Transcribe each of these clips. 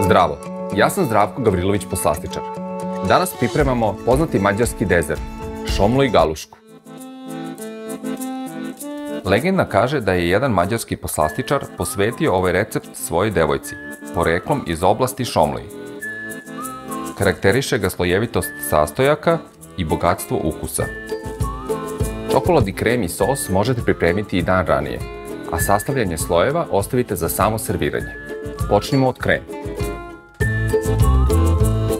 Zdravo, ja sam Zdravko Gavrilović, poslastičar. Danas pripremamo poznati mađarski dezert, šomlo i galušku. Legenda kaže da je jedan mađarski poslastičar posvetio ovaj recept svojoj devojci, poreklom iz oblasti Šomliji. Karakteriše ga slojevitost sastojaka i bogatstvo ukusa. Čokoladni krem i sos možete pripremiti i dan ranije, a sastavljanje slojeva ostavite za samo serviranje. Počnimo od krema.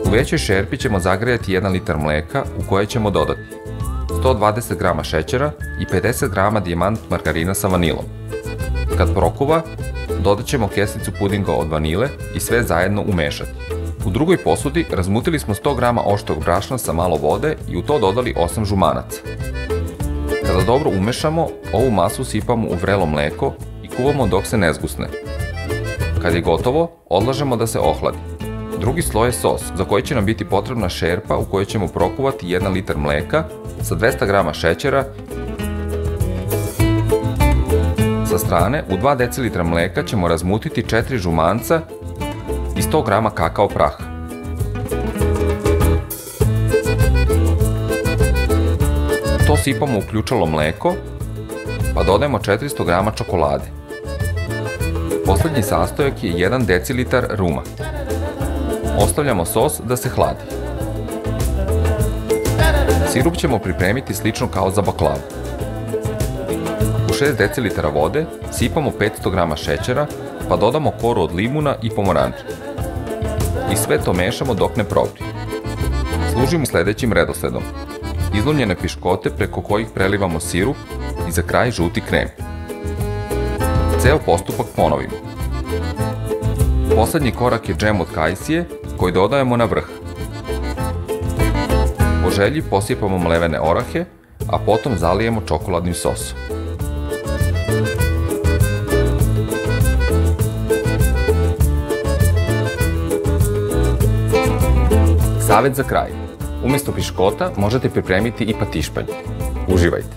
U većoj šerpi ćemo zagrejati 1 litar mleka u koje ćemo dodati 120 g šećera i 50 g dijamant margarina sa vanilom. Kad prokuva, dodat ćemo kesicu pudinga od vanile i sve zajedno umešati. U drugoj posudi razmutili smo 100 g oštrog brašna sa malo vode i u to dodali 8 žumanaca. Kada dobro umešamo, ovu masu sipamo u vrelo mleko i kuvamo dok se ne zgusne. Kad je gotovo, odlažemo da se ohladi. Drugi sloj je sos, za koji će nam biti potrebna šerpa u kojoj ćemo prokuvati 1 litar mleka sa 200 g šećera. Sa strane, u 2 decilitra mleka ćemo razmutiti 4 žumanca i 100 g kakao praha. To sipamo u ključalo mleko, pa dodajemo 400 g čokolade. Poslednji sastojak je 1 decilitar ruma. Ostavljamo sos da se hladi. Sirup ćemo pripremiti slično kao za baklavu. U 6 decilitara vode sipamo 500 g šećera, pa dodamo koru od limuna i pomoranče. I sve to mešamo dok ne provrije. Služimo sledećim redosledom. Izlomljene piškote preko kojih prelivamo sirup i za kraj žuti krem. Ceo postupak ponovimo. Poslednji korak je džem od kajsije koji dodajemo na vrh. Po želji posipamo mlevene orahe, a potom zalijemo čokoladnim sosom. Savet za kraj. Umesto piškota možete pripremiti i patišpanj. Uživajte!